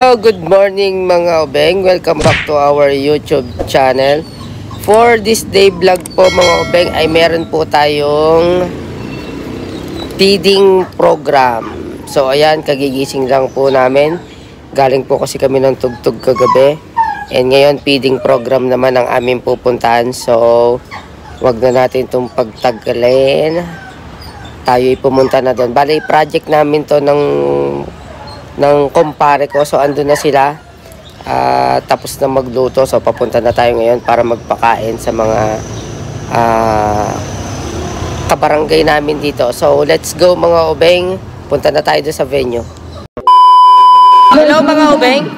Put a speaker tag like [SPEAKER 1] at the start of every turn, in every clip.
[SPEAKER 1] Hello, good morning mga obeng. Welcome back to our YouTube channel. For this day vlog po mga obeng ay meron po tayong feeding program. So ayan, kagigising lang po namin. Galing po kasi kami ng tugtog kagabi. And ngayon feeding program naman ang aming pupuntahan. So wag na natin itong pagtagalin. Tayo'y pumunta na doon. Bali, project namin to ng kumpare ko. So andun na sila, tapos na magluto. So papunta na tayo ngayon para magpakain sa mga kabarangay namin dito. So let's go mga obeng. Punta na tayo doon sa venue. Hello mga obeng.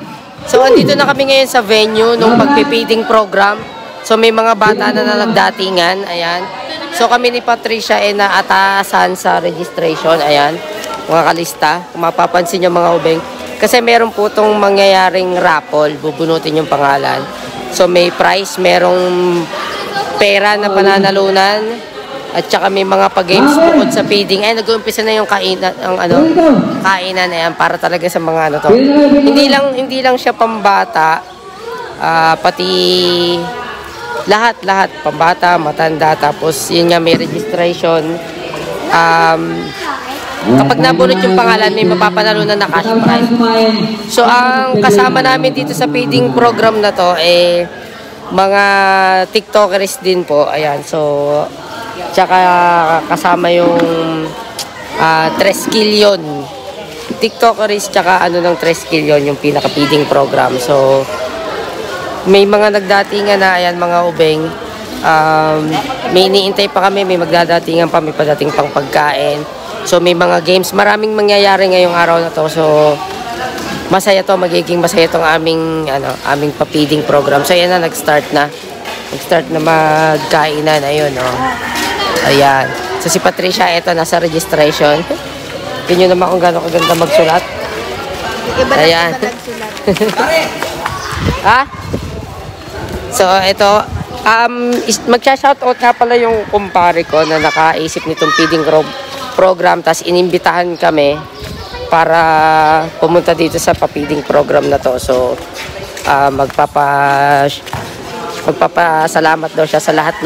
[SPEAKER 1] So andito na kami ngayon sa venue nung pagpipiding program. So may mga bata na nagdatingan. Ayan. So kami ni Patricia ay naatasan sa registration. Ayan, mga kalista. Kung mapapansin nyo mga ubeng, kasi meron po itong mangyayaring raffle. Bubunutin yung pangalan. So may prize, merong pera na pananalunan, at saka may mga pag-games bukod sa feeding. Ay, nag-uumpisa na yung kainan, kainan. Ayan, para talaga sa mga ano to. Hindi lang siya pambata, pati lahat pambata, matanda. Tapos yun nga, may registration. Kapag nabunot yung pangalan, may mapapanalunan na cash prize. So ang kasama namin dito sa feeding program na to mga tiktokers din po. Ayan, so tsaka kasama yung Treskillion tiktokers, tsaka ng Treskillion, yung pinaka feeding program. So may mga nagdatingan na, ayan mga ubeng. May iniintay pa kami, may magdadatingan pa, may padating pang pagkain. So may mga games, maraming mangyayari ngayong araw na to. So masaya to, magiging masaya tong aming pa-feeding program. So ayan na, nag-start na magkainan. Ayun, oh. Ayan. So si Patricia, eto, nasa registration. Tingnan naman kung gano'ng kaganda magsulat. Ayan. Ha? So ito, magsha-shoutout nga pala yung kumpare ko na nakaisip nitong feeding program, tas inimbitahan kami para pumunta dito sa pa-feeding program na to. So magpapasalamat daw siya sa lahat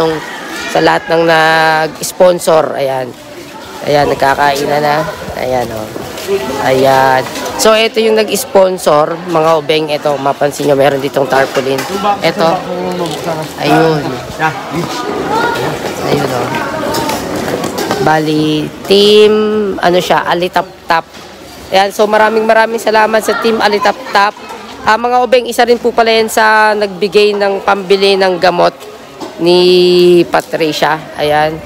[SPEAKER 1] ng nag-sponsor. Ayan, nagkakainan na. Ayan, oh. Ayan. So ito yung nag-sponsor mga obeng. Ito, mapansin nyo, meron ditong tarpaulin. Ito, ayun, oh. Bali, team, Alitap-Tap. Ayan, so maraming salamat sa team Alitap-Tap. Mga obeng, isa rin po pala yan sa nagbigay ng pambili ng gamot ni Patricia. Ayan,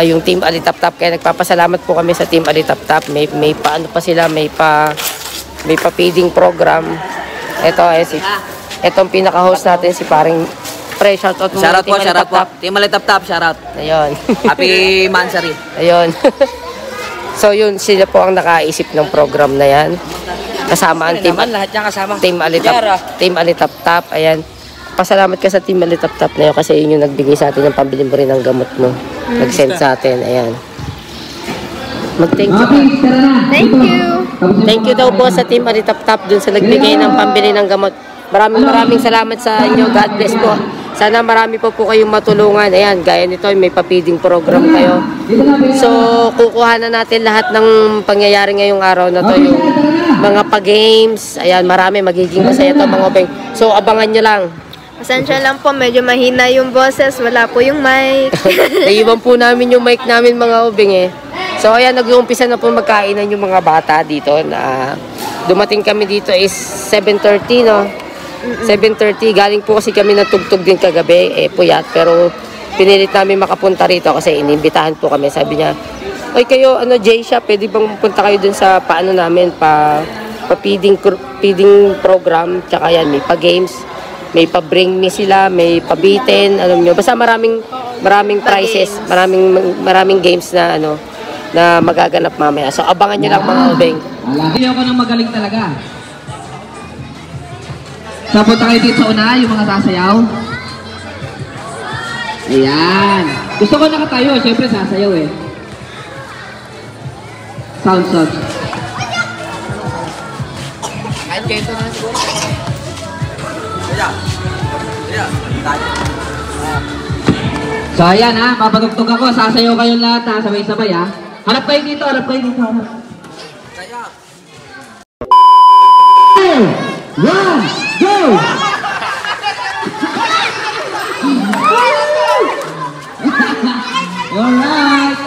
[SPEAKER 1] yung team Alitap-Tap. Kaya nagpapasalamat po kami sa team Alitap-Tap. May pa-feeding program. Ito, itong pinaka-host natin, si paring pre, shoutout mo. Shoutout po. Team Alitap-Tap, shoutout. Ayun. Happy Mansari. Ayun. So yun, sila po ang nakaisip ng program na yan. Kasama ang team Alitap-Tap. Ayan. Pasalamat ka sa team Alitap-Tap na yun, kasi yun yung nagbigay sa atin ng pambili mo rin ng gamot mo. Nag-send sa atin. Ayan. Mag-thank you. Thank you daw po sa team Alitap-Tap dun sa nagbigay ng pambili ng gamot. Maraming salamat sa inyo. God bless po. Sana marami po kayong matulungan. Ayan, gaya nito, may pa-feeding program kayo. So, kukuha na natin lahat ng pangyayari ngayong araw na to. Yung mga pa-games. Ayan, magiging masaya to mga obeng. So, abangan nyo lang.
[SPEAKER 2] Pasensya lang po, medyo mahina yung boses. Wala po yung mic.
[SPEAKER 1] Naiwan po namin yung mic namin mga obeng So, ayan, nag-uumpisa na po magkainan yung mga bata dito. Dumating kami dito is 7:30, no? 7:30. Galing po kasi kami natugtog din kagabi, puyat. Pero pinilit namin makapunta rito kasi inimbitahan po kami. Sabi niya, "Oy kayo, J-Shop, pwede bang punta kayo dun sa pa-feeding program?" Tsaka yan, may pa-games, may pa-bring me sila, may pa-bitten, alam nyo. Basta maraming prizes, maraming games na na magaganap mamaya. So abangan nyo lang mga obeng.
[SPEAKER 3] Hindi ako nang magaling talaga. So punta kayo dito sa una, yung mga sasayaw. Ayan. Gusto ko nakatayo, syempre sasayaw Sound.
[SPEAKER 1] Kento na siguro.
[SPEAKER 3] So ayan ha, papatugtog ako, sasayaw kayong lahat ha, sabay-sabay ha. Harap kayo dito, harap kayo dito. One, go! Alright!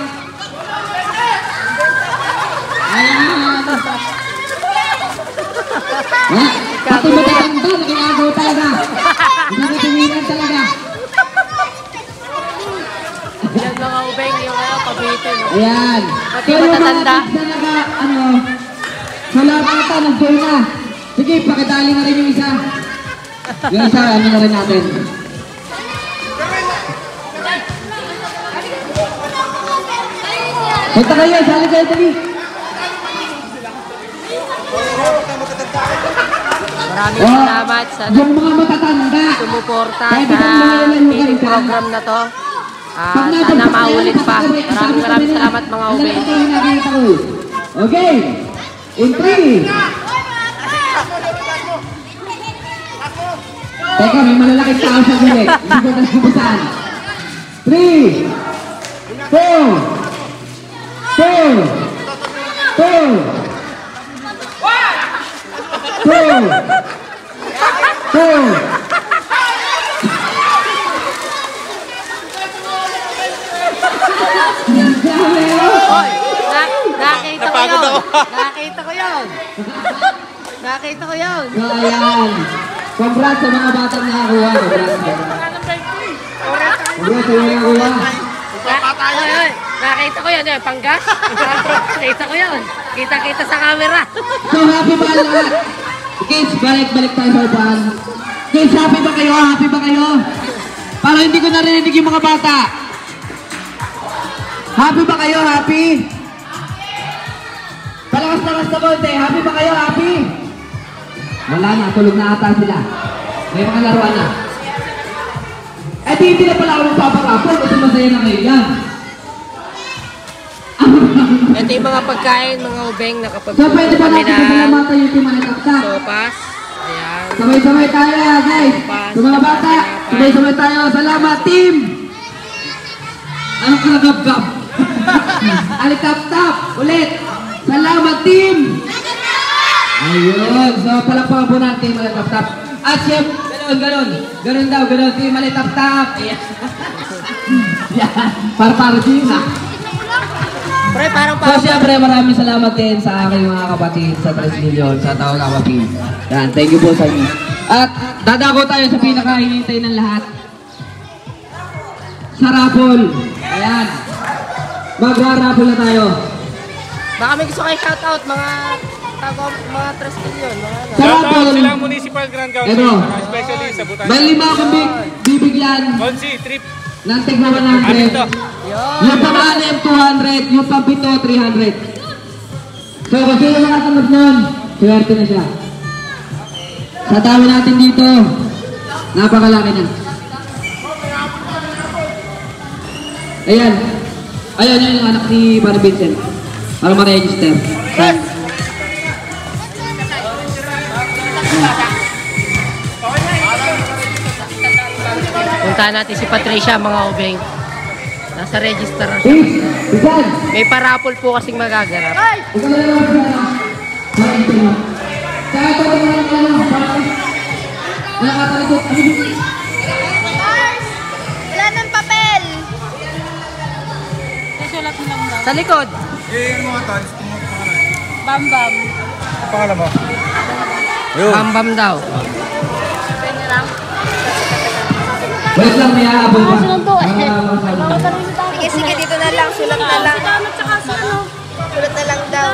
[SPEAKER 3] Ayan! Pati mo tatanda, naging-agaw talaga. Hindi mo tuminan talaga.
[SPEAKER 1] Yan mga ubeng, yung pabitin. No?
[SPEAKER 3] Ayan.
[SPEAKER 1] Pati matatanda.
[SPEAKER 3] Talaga, sa lahat ata, nag-join na. Sige, pakidali na rin yung isa. Yung isa, ano na rin natin. Punta kayo, sali kayo, dali.
[SPEAKER 1] Maraming salamat sa
[SPEAKER 3] yung mga matatanda.
[SPEAKER 1] sumuporta sa ating program na to. Sana maulit pa. Maraming salamat mga ubeng.
[SPEAKER 3] Okay. In 3. Teka, may malalaking tao sa gili. Hindi ko nasibutan. 3, 4, 2, 2, 2, 2, 2.
[SPEAKER 1] Hoy, nakita ko yun. Nakita ko yun. Nakita ko yun.
[SPEAKER 3] So, ayan. Congrats sa mga batang nakakuha. Congrats sa mga nakakuha.
[SPEAKER 1] Hoy, nakita ko yun. Panggas. Nakita ko yun. Kita-kita sa camera.
[SPEAKER 3] So, happy ba lahat? Kids, balik-balik tayo sa upahan. Kids, happy ba kayo? Happy ba kayo? Para hindi ko narinig yung mga bata. Happy ba kayo? Happy? Palakas-lakas na konti. Happy ba kayo? Happy? Wala na. Tulog na ata sila. May mga laruan na. Eh, di hindi na pala ako magpapakapol kasi masaya na kayo yan.
[SPEAKER 1] Ito yung mga pagkain, mga ubeng,
[SPEAKER 3] So,
[SPEAKER 1] nakapagpunan
[SPEAKER 3] pwede ba
[SPEAKER 1] kami
[SPEAKER 3] natin
[SPEAKER 1] ng
[SPEAKER 3] pasalamatan yung team Manitaptap?
[SPEAKER 1] sopas. Ayan.
[SPEAKER 3] Sabay-sabay tayo, guys. Sa mga bata, sabay-sabay tayo. Salamat, team! Anong kalagab-gab? Alitap-tap! Ulit! Salamat, team! Ayun. So, palakpakan po natin, team Alitap-tap. At siyempre, ganon. Ganon daw, ganon. Team Alitap-tap. Ayan. Yan. Para din na.
[SPEAKER 1] Pre, parang
[SPEAKER 3] So, siyempre, maraming salamat din sa aking mga kapatid sa 3 million, sa taong kapatid. Yan, thank you po sa inyo. At dadako tayo sa pinaka-hinintay ng lahat. Sa raffle. Ayan. Mag-raffle na tayo.
[SPEAKER 1] baka may gusto kayo shoutout, mga 3 million.
[SPEAKER 3] Sa raffle.
[SPEAKER 4] Silang Municipal Grand Council,
[SPEAKER 3] Ito.
[SPEAKER 4] especially sa Butasan.
[SPEAKER 3] May 5 akong bibigyan
[SPEAKER 4] Konsi, trip.
[SPEAKER 3] ng tigma 100. Yung pang-anim, 200. Yung pang-pito, 300. So, kung sino makatanggap nun, swerte na siya. Sa dami natin dito, napakalaki na. Ayan. Ayan, yun yung anak ni Barry Vincent. Para ma-register.
[SPEAKER 1] Puntahan natin si Patricia, mga ubeng. Nasa register na siya.
[SPEAKER 3] Isan!
[SPEAKER 1] May parapol po kasing magaganap.
[SPEAKER 3] Ikaw na lang siya. Kaya ito na lang kayo. Nakatalikot.
[SPEAKER 2] Wala ng papel.
[SPEAKER 1] Sa likod.
[SPEAKER 2] Bam-bam.
[SPEAKER 4] Ang pangalan mo?
[SPEAKER 1] Bambam daw.
[SPEAKER 3] Wait lang, may aabol pa.
[SPEAKER 2] Sige, sige, dito na lang. Sulat na lang. Sulat na lang daw.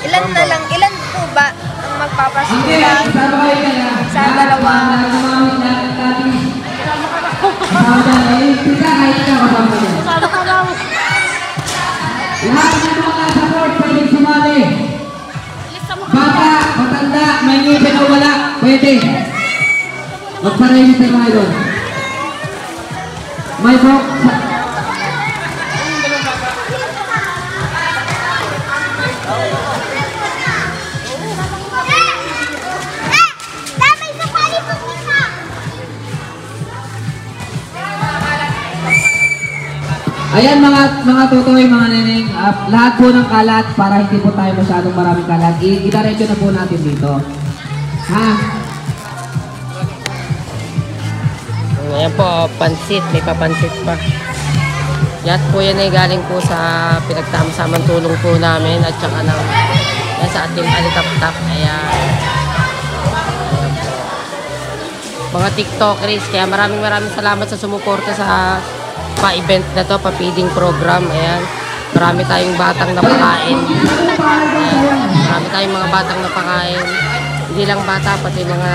[SPEAKER 2] Ilan na lang? Ilan po ba ang magpapasula?
[SPEAKER 3] Sama kayo ka na.
[SPEAKER 2] Sa dalawa.
[SPEAKER 3] Lahat ng mga support pwede sumali. Bata, matanda, may ngipin o wala, pwede. Magpa-register mga idol. May box. Ayan mga tutoy, mga neneng, lahat po ng kalat para hindi po tayo masyadong maraming kalat. Idiretso na po natin dito. Ha?
[SPEAKER 1] Ayan po, pansit. May papansit pa. Yan po yan ay galing po sa pinagtama-samang tulong po namin at saka ng yan sa ating alitap-tap. Ayan. Mga TikTokers, kaya maraming salamat sa sumuporta sa pa-event na to, pa-feeding program. Ayan. Marami tayong batang napakain. Ayan. Marami tayong mga batang napakain. Hindi lang bata, pati mga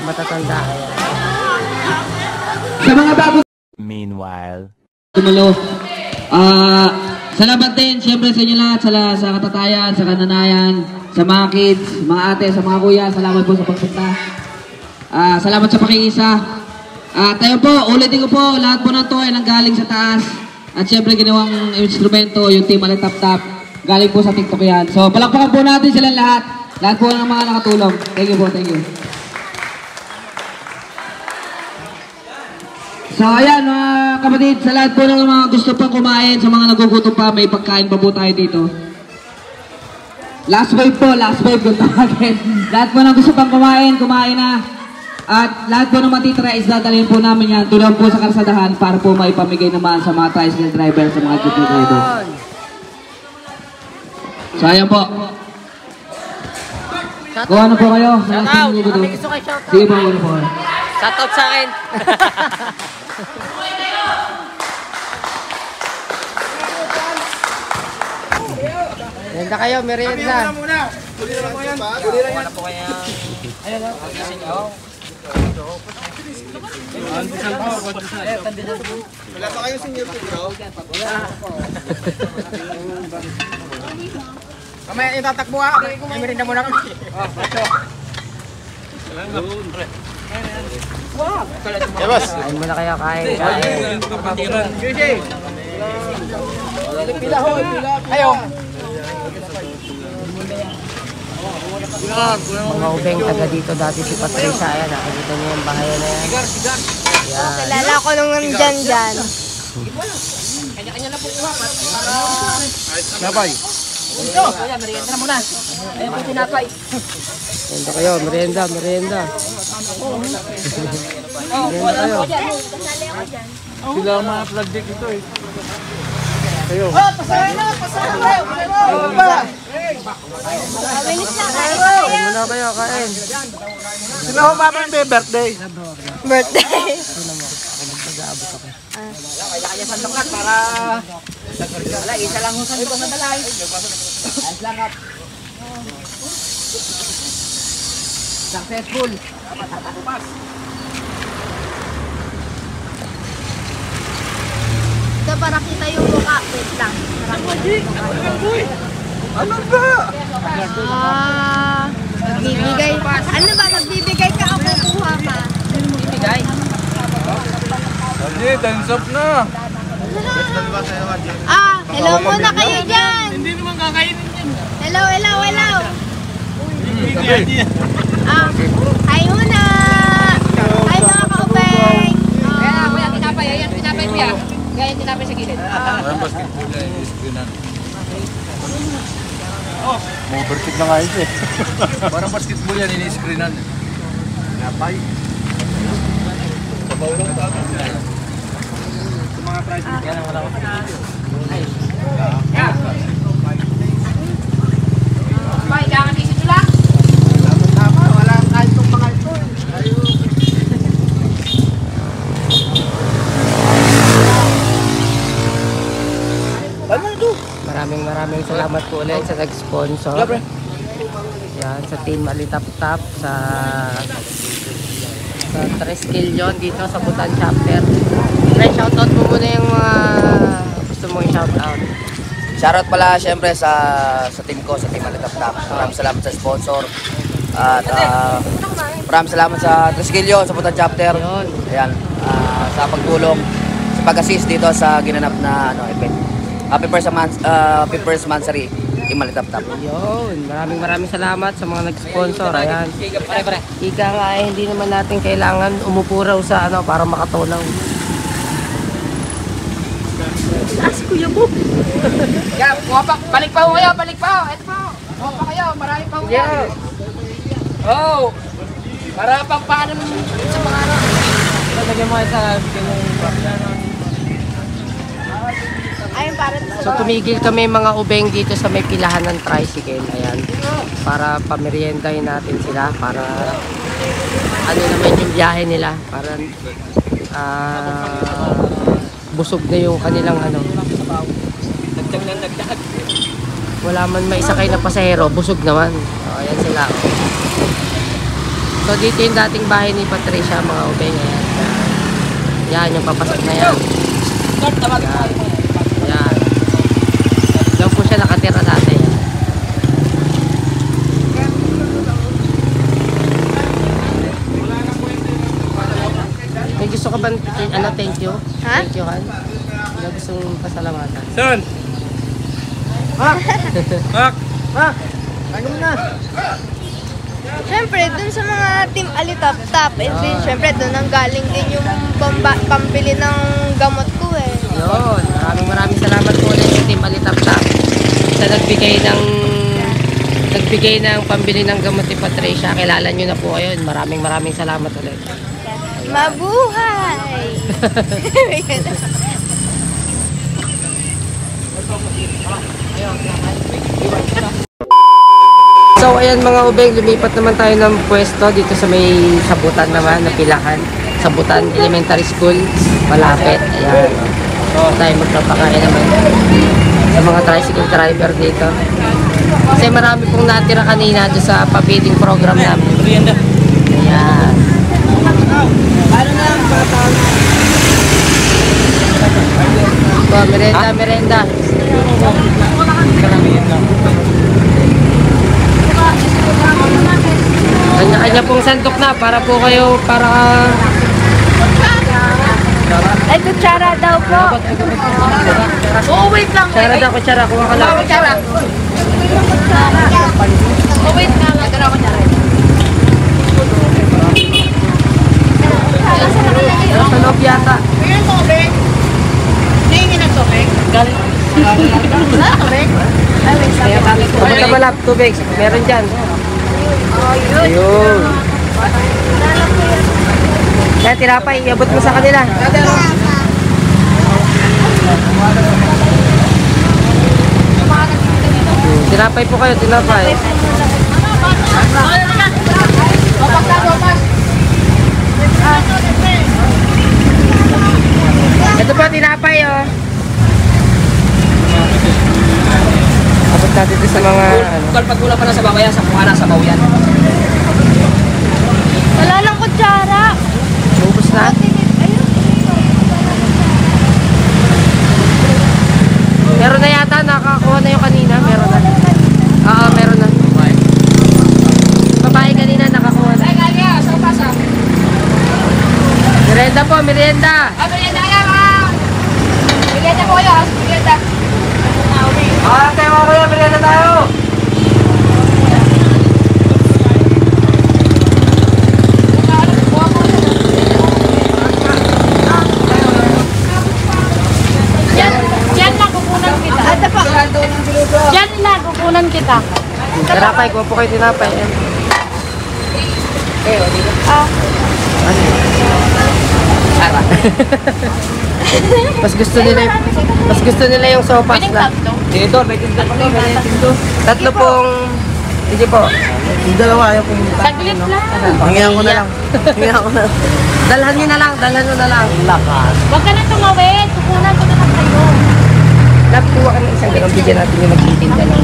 [SPEAKER 1] matatanda. Ayan.
[SPEAKER 3] Sa mga bago
[SPEAKER 5] Meanwhile,
[SPEAKER 3] Tumalo. Salamat din siyempre sa inyo lahat, sa katatayan, sa kananayan, sa mga kids, mga ate, sa mga kuya. Salamat po sa pagpunta. Salamat sa pakiisa. Tayo po, ulitin ko po, lahat po ng to ay nanggaling sa taas. At siyempre ginawang instrumento, yung Team Alitap-Tap, galing po sa TikTok yan. So palakpakan po natin silang lahat. Lahat po ng mga nakatulong. Thank you po, thank you. So ayan mga kapatid, sa lahat po ng mga gusto pang kumain, sa mga nagugutom pa, may pagkain pa po tayo dito. Last wave kung tawagin. Lahat po ng gusto pang kumain na. At lahat po ng matitira is dadalhin po namin yan tulad po sa karsadahan para po maipamigay naman sa mga tricycle driver, sa mga jeepney driver. So ayan po. Kuha na po kayo.
[SPEAKER 1] Shout out! Kami gusto kayo shout out.
[SPEAKER 3] Sige po, kuha po.
[SPEAKER 1] Shout out sa akin. Merienda kayo, merienda.
[SPEAKER 4] Muna. Kuliran mo yan.
[SPEAKER 1] Wala po kaya. Ayun o.
[SPEAKER 4] Wala pa kayo senior food, bro? Kamaya itatakbo ha. May merinda muna kami. Yeah, boss.
[SPEAKER 1] Kain muna kayo, kain.
[SPEAKER 4] Pila ho, ayo.
[SPEAKER 1] Mga ubeng taga dito dati si Patricia. Ayan, nakikita niyo yung bahayan na yan. Ayan.
[SPEAKER 2] Kilala ko nung nandyan dyan.
[SPEAKER 4] Nabay.
[SPEAKER 1] Merienda kayo, merienda, merienda. Merienda kayo.
[SPEAKER 4] Sila ang mga flag deck ito eh. Kayo.
[SPEAKER 1] Kain muna kayo, kain.
[SPEAKER 4] Sila ho mama yung birthday.
[SPEAKER 2] Birthday.
[SPEAKER 3] Successful.
[SPEAKER 2] Ito para kita yung mukha. Wait lang.
[SPEAKER 4] Ano ba?
[SPEAKER 2] Magbibigay. Ano ba? Magbibigay ka o kukuha ka?
[SPEAKER 1] Bibigay.
[SPEAKER 4] Hindi, time's up na.
[SPEAKER 2] Hello muna kayo dyan.
[SPEAKER 4] Hindi naman kakainin yan.
[SPEAKER 2] Hello. Hi muna. Hi mga kaubeng.
[SPEAKER 6] Kuya, tinapay. Ayan, tinapay mo yan. Ganyan tinapay sa gilid.
[SPEAKER 4] Parang basketball na yung screenan. Overfit na nga ito eh. Parang basketball yan, ini-screenan. Napay. Sabaw lang tayo. Sa mga tricycle. Yan ang wala ko.
[SPEAKER 6] Bay, kailangan isip nyo lang.
[SPEAKER 4] Tama, wala kahit itong mga ito. Ano ito?
[SPEAKER 1] Maraming salamat po ulit sa nag-sponsor. Yan, sa Team Alitap-Tap, sa Treskilyon dito sa Butan Chapter. Pre, shoutout mo muna yung mga gusto mong i-shoutout.
[SPEAKER 7] Shoutout pala syempre sa team ko, sa Team Alitap-Tap. Maraming salamat sa sponsor. At maraming salamat sa Treskilyon, sa Butan Chapter.
[SPEAKER 1] Yun.
[SPEAKER 7] Ayan, sa pagtulong, sa pag-assist dito sa ginanap na event. Happy first monthsary, Team Alitap-Tap.
[SPEAKER 1] Yun, maraming salamat sa mga nag-sponsor. Ayan. Ika nga hindi naman natin kailangan umupo raw sa para makatulong. Si kuya mo.
[SPEAKER 6] Yan, balik pa ho kayo, balik pa ho. Ito po. Kuha pa kayo, marami pa ho.
[SPEAKER 1] Yeah.
[SPEAKER 6] Oh! Para pang paano sa mga ano.
[SPEAKER 1] Lagyan mo sa
[SPEAKER 2] Ayun, para
[SPEAKER 1] So tumigil kami mga ubeng dito sa may pilahan ng tricycle. Ayan. Para pameriendahin natin sila. Para ano naman yung biyahe nila. Para busog na yung kanilang ano. Wala man may isakay na pasahero. Busog naman. So ayan sila. So dito yung dating bahay ni Patricia mga ubeng. Ayan. Yan yung papasok na yan. Yan. Yan. Doon po siya nakatira dati. May gusto ka ba, ano, thank you?
[SPEAKER 2] Ha?
[SPEAKER 1] Thank you, Han. May gusto mong pasalamatan.
[SPEAKER 4] Son! Mak! Mak!
[SPEAKER 1] Mak! Ano mo na?
[SPEAKER 2] Siyempre, dun sa mga team Alitap-Tap, and then siyempre, dun ang galing din yung pambili ng gamot ko eh.
[SPEAKER 1] Yun. Maraming salamat po ulit sa Team Alitap-Tap sa nagbigay ng pambili ng gamot ni Patricia. Kilala nyo na po kayo. Maraming salamat ulit.
[SPEAKER 2] Mabuhay!
[SPEAKER 1] So ayan mga ubeng, lumipat naman tayo ng pwesto dito sa may Sabutan naman, na pilahan. Sabutan Elementary School, malapit. Ayan. So tayo magpapakain naman sa mga tricycle driver dito. Kasi marami pong natira kanina doon sa pa-feeding program namin. Ayan. So, merenda. Kanya-kanya pong sandok na para po kayo,
[SPEAKER 2] Ay, kutsara daw po.
[SPEAKER 6] Oh, wait lang.
[SPEAKER 1] Kutsara daw, kutsara. Kuha ka lang.
[SPEAKER 6] Kutsara. Oh, wait lang. Ito na kutsara.
[SPEAKER 1] Sa loob yata.
[SPEAKER 6] Mayroon tubig. Hingin ng tubig. Wala tubig.
[SPEAKER 1] Pumunta pala, tubig. Meron dyan. Ayun. Kaya tinapay, iabot mo sa kanila. Tinapay po kayo, tinapay. Ito po, tinapay, oh. Abot natin ito sa mga, ano.
[SPEAKER 7] Pag kulang pa na sa babaya, sa kuha na sa bawian.
[SPEAKER 2] Wala lang kutsara.
[SPEAKER 1] Ubus na. Meron na yata, nakakuha na yung kanina. Meron na. Oo, meron na. Babae kanina, nakakuha na.
[SPEAKER 6] Ay, gaya. Sa pasa.
[SPEAKER 1] Merienda po, merienda.
[SPEAKER 6] Ah, merienda kaya, mga. Merienda po kayo. Merienda.
[SPEAKER 1] Tayo mga kuya, merienda tayo.
[SPEAKER 6] Diyan lang kukunan kita.
[SPEAKER 2] Ito po.
[SPEAKER 6] Diyan lang kukunan kita.
[SPEAKER 1] Tinapay, kuha po kayo tinapay. Mas gusto nila yung sopas na.
[SPEAKER 7] Dito, may tinda pa ito.
[SPEAKER 1] Tatlo pong, hindi po.
[SPEAKER 3] Yung dalawa ayaw pumunta.
[SPEAKER 6] Saglit lang.
[SPEAKER 3] Hingihan ko na lang.
[SPEAKER 1] Dalhan nyo na lang, dalhan nyo na lang. Lakas.
[SPEAKER 6] Huwag ka na tumawid. Kukunan ko na lang kayo.
[SPEAKER 1] Nakuha ka ng isang ganun, bigyan natin yung nagtitinda ng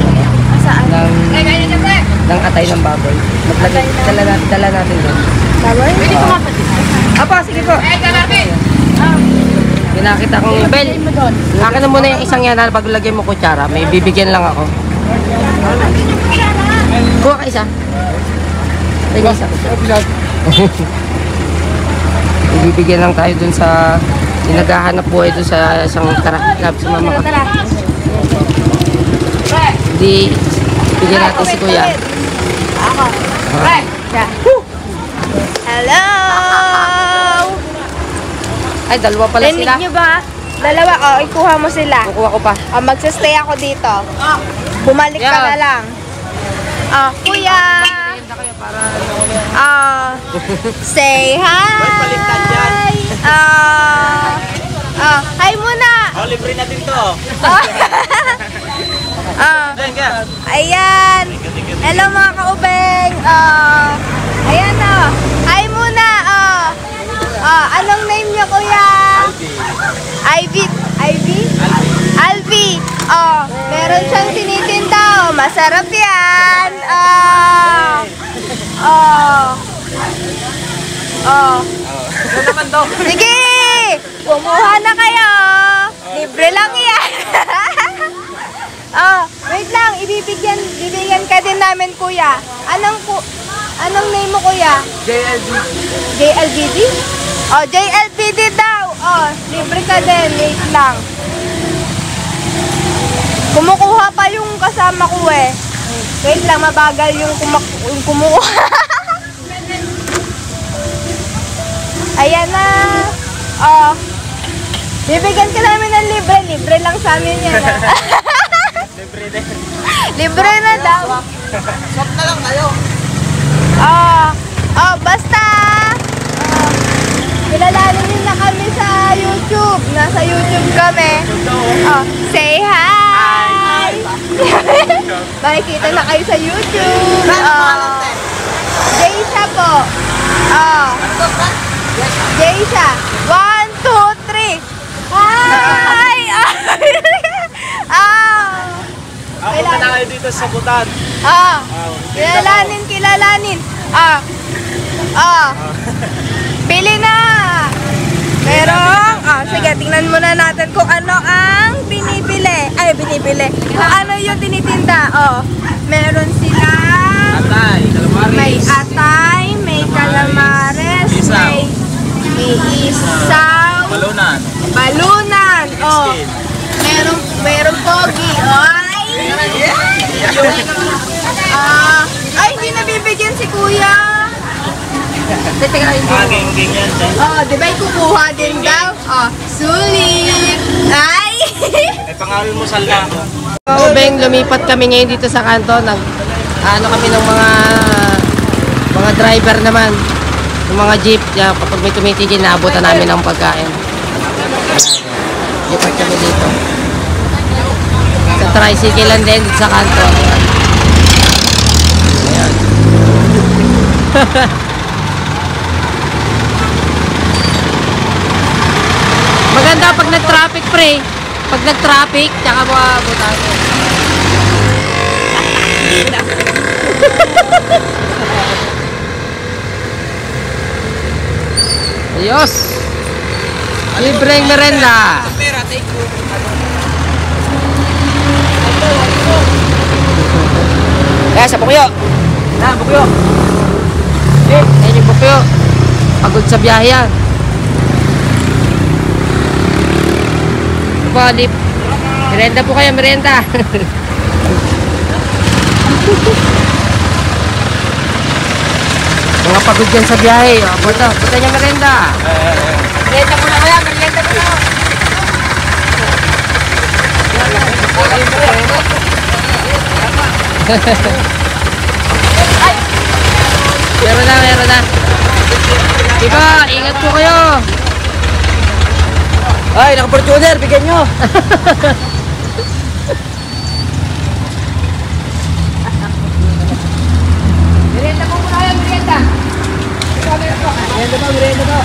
[SPEAKER 2] Saan?
[SPEAKER 6] Ay, gaya niya, pre.
[SPEAKER 1] ng atay ng baboy. Maglagay, dala natin doon.
[SPEAKER 2] Baboy?
[SPEAKER 6] Pwede ko kapatid.
[SPEAKER 1] Apa, sige po.
[SPEAKER 6] Ay, galapin.
[SPEAKER 1] Pinakita kong, Bel, akin na muna yung isang yan, bago lagay mo kutsara. May bibigyan lang ako. Kuha ka isa. Lagay isa. Ibibigyan lang tayo dun sa naghahanap buhay dun sa isang karahilap sa mama ko. Hindi, bigyan natin si kuya.
[SPEAKER 2] Ako.
[SPEAKER 6] Pre.
[SPEAKER 2] Hello!
[SPEAKER 1] Ay, dalawa pala
[SPEAKER 2] Rinig
[SPEAKER 1] sila.
[SPEAKER 2] niyo ba? Dalawa, ikuha mo sila.
[SPEAKER 1] Kukuha ko pa.
[SPEAKER 2] Magsastay ako dito. Bumalik ka
[SPEAKER 1] Yeah.
[SPEAKER 2] na lang. Kuya. Say hi. Hi muna.
[SPEAKER 5] Libre natin to.
[SPEAKER 2] Ayan. Hello mga kaubeng. Ayan o. Hi muna. Anong name niyo, kuya? Ivy. Alvi. Meron siyang tinitinda. Masarap yan. Sige. Kumuha na kayo. Libre lang yan. Wait lang. Bibigyan ka din namin, kuya. Anong name mo, kuya? JLBD? JLBD daw. Libre ka din. Wait lang. Kumukuha pa yung kasama ko eh. Wait lang, mabagal yung kumukuha. Ayan na. Bibigyan ka namin ng libre. Libre lang sa amin yan. Libre na daw.
[SPEAKER 7] Shop na lang kayo.
[SPEAKER 2] Basta. Kilalanin niyo na kami sa YouTube. Nasa YouTube kami. Say hi. Makikita na kayo sa YouTube. Jaysha po. Jaysha. 1, 2, 3. Hi!
[SPEAKER 5] Punta na kayo dito sa Butan.
[SPEAKER 2] Kilalanin. Pili na. Merong, sige, tingnan muna natin kung ano ang binibili. Kung ano yung tinitinda. Meron sila.
[SPEAKER 5] Atay, calamares.
[SPEAKER 2] May atay, may calamares, may isaw. Balunan. Merong pogi. Ay, hindi nabibigyan si kuya.
[SPEAKER 5] Geng-geng yan.
[SPEAKER 2] Di ba kukuha din daw? Sulit. Ay!
[SPEAKER 5] May pangalan mo salda.
[SPEAKER 1] Ubeng, lumipat kami ngayon dito sa kanto. Kami ng mga driver naman. Yung mga jeep. Kapag may tumitigil, naabutan namin ng pagkain. Lipat kami dito. Sa tricycle lang din dito sa kanto. Ayan. Maganda pag nag-traffic, pre. Pag nag-traffic, tsaka mo abutan. Ayos. Libreng merenda.
[SPEAKER 7] Sa Bukyo.
[SPEAKER 1] Bukyo. Ayun yung Bukyo. Pagod sa biyahe yan. Lip. Merenda po kayo, merenda. Mga pagod dyan sa biyahe. Buta niya merenda.
[SPEAKER 6] Merienda muna kaya, merienda muna.
[SPEAKER 1] Meron na. Diba, ingat po kayo.
[SPEAKER 7] Ay, naka-Fortuner, bigyan nyo.
[SPEAKER 6] Merienda mo muna kaya, merienda.
[SPEAKER 7] Merienda po.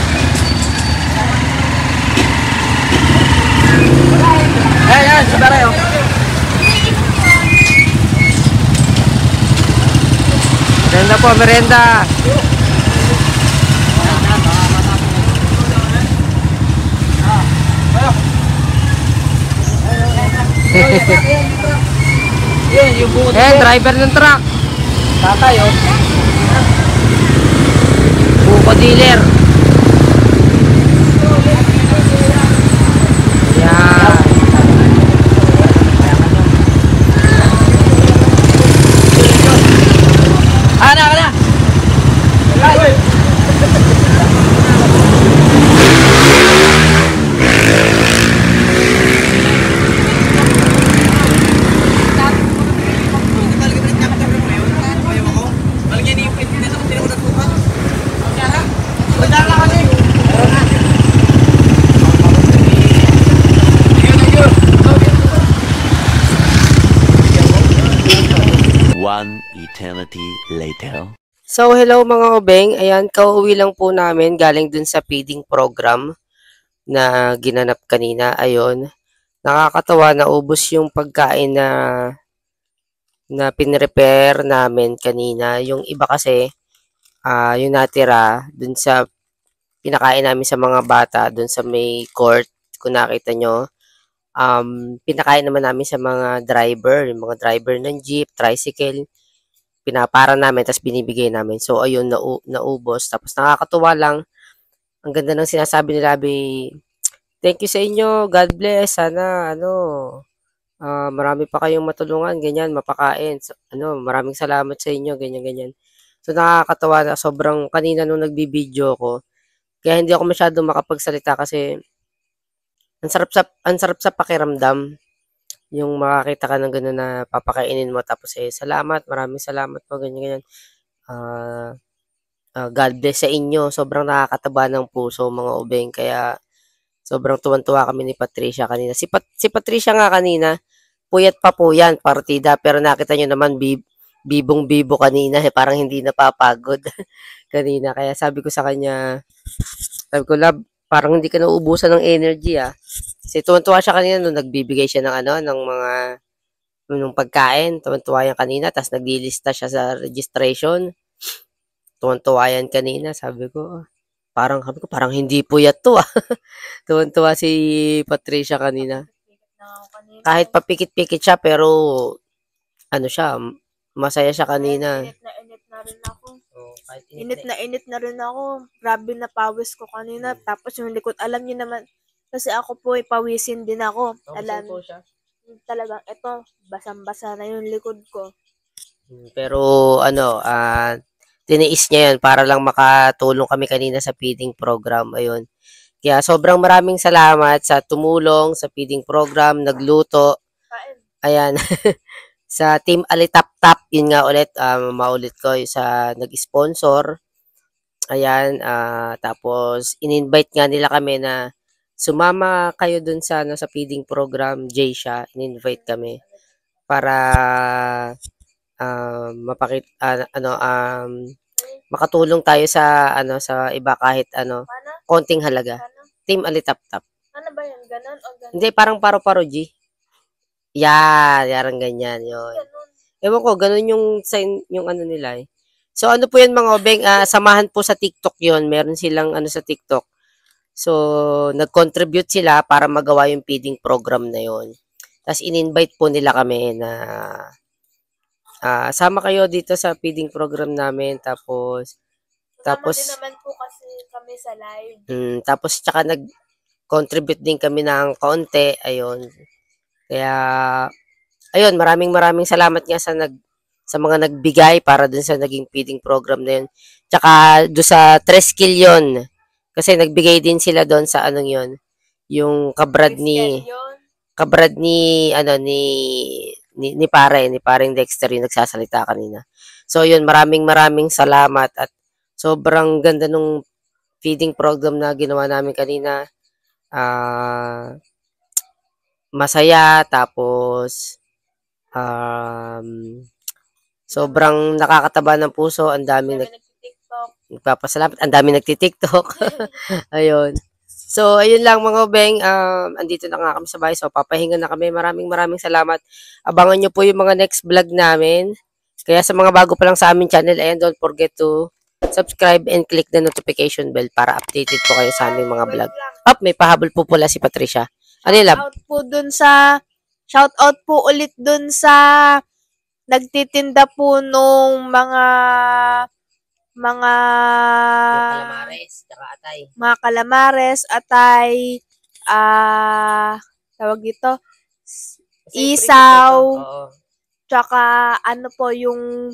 [SPEAKER 7] Ayan, sabara yun.
[SPEAKER 1] Merenda po, merenda. Driver ng truck.
[SPEAKER 7] Tatay, oh.
[SPEAKER 1] Buko dealer. Yan.
[SPEAKER 7] Ana.
[SPEAKER 8] One eternity later.
[SPEAKER 1] So, hello mga obeng. Ayan, kauwi lang po namin galing dun sa feeding program na ginanap kanina. Ayun, nakakatawa na ubos yung pagkain na pinrepair namin kanina. Yung iba kasi, yung natira dun sa pinakain namin sa mga bata dun sa may court, kung nakita nyo. Pinakain naman namin sa mga driver, yung mga driver ng jeep, tricycle, pinapara namin, tapos binibigay namin. So, ayun, naubos. Tapos, nakakatuwa lang. Ang ganda ng sinasabi nila, thank you sa inyo, God bless, sana, marami pa kayong matulungan, ganyan, mapakain. So, maraming salamat sa inyo, ganyan, ganyan. So, nakakatawa na sobrang kanina nung nagbibideo ko. Kaya hindi ako masyadong makapagsalita kasi ang sarap sa pakiramdam yung makakita ka ng gano'n na papakainin mo tapos salamat, maraming salamat po, ganyan, ganyan. God bless sa inyo. Sobrang nakakataba ng puso mga obeng. Kaya sobrang tuwan-tuwa kami ni Patricia kanina. Si Patricia nga kanina, puyat pa po yan, partida. Pero nakita nyo naman, bibong-bibo kanina. Parang hindi napapagod kanina. Kaya sabi ko sa kanya, love, parang hindi ka nauubusan ng energy Kasi tuwan-tuwa siya kanina nung nagbibigay siya ng mga nung pagkain. Tuwan-tuwa yan kanina. Tapos naglilista siya sa registration. Tuwan-tuwa yan kanina. Sabi ko, parang hindi puyat to Tuwan-tuwa si Patricia kanina. Kahit papikit-pikit siya, pero masaya siya kanina.
[SPEAKER 2] Init na rin ako. Init na rin ako. Grabe na pawis ko kanina. Tapos yung likod, alam niyo naman, kasi ako po pawisin din ako. Alam po siya. Talagang ito, basang-basa na yung likod ko.
[SPEAKER 1] Pero tiniis niya yun para lang makatulong kami kanina sa feeding program. Ayun. Kaya sobrang maraming salamat sa tumulong sa feeding program, nagluto. Ayan. Sa Team Alitap-Tap, yun nga ulit, maulit ko sa nag-sponsor. Ayan, tapos in-invite nga nila kami na sumama kayo dun sa feeding program, Jaysha. In-invite kami para makatulong tayo sa iba kahit konting halaga. Team Alitap-Tap.
[SPEAKER 2] Ano ba yan? Ganon o ganon?
[SPEAKER 1] Hindi, parang paro-paro G. Yarang ganyan yun. Ewan ko, ganun yung nila So, po yan mga obeng, samahan po sa TikTok yon. Meron silang sa TikTok. So, nag-contribute sila para magawa yung feeding program na yon. Tapos, in-invite po nila kami na sama kayo dito sa feeding program namin. Tapos,
[SPEAKER 2] din naman po kasi kami sa live.
[SPEAKER 1] Tapos, tsaka nag-contribute din kami ng kaunti. Ayun. Kaya, ayun, maraming salamat nga sa mga nagbigay para dun sa naging feeding program na yun. Tsaka doon sa Treskill yun. Kasi nagbigay din sila doon sa yun. Yung kabrad ni pareng Dexter yung nagsasalita kanina. So yun, maraming salamat at sobrang ganda nung feeding program na ginawa namin kanina. Masaya, tapos sobrang nakakataba ng puso. Ang daming nagpapasalamat, ang daming nagti-TikTok. Ayun. So, ayun lang mga obeng. Andito na nga kami sa bahay. So, papahinga na kami. Maraming salamat. Abangan nyo po yung mga next vlog namin. Kaya sa mga bago pa lang sa aming channel, ayan, don't forget to subscribe and click the notification bell para updated po kayo sa aming mga vlog. May pahabol po pula si Patricia.
[SPEAKER 2] Shout out po ulit dun sa nagtitinda po nung mga calamares, atay, tawag dito, isaw, tsaka yung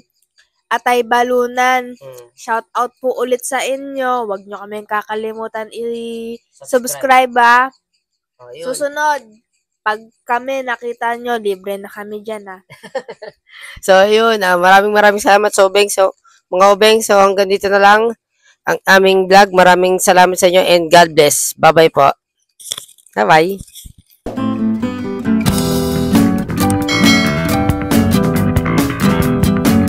[SPEAKER 2] atay balunan. Shout out po ulit sa inyo. Huwag nyo kaming kakalimutan i-subscribe Susunod, pag kami nakita nyo, libre na kami dyan
[SPEAKER 1] So, yun. Maraming salamat sa obeng. So, mga obeng, so hanggang dito na lang ang aming vlog. Maraming salamat sa inyo and God bless. Bye-bye po. Bye-bye.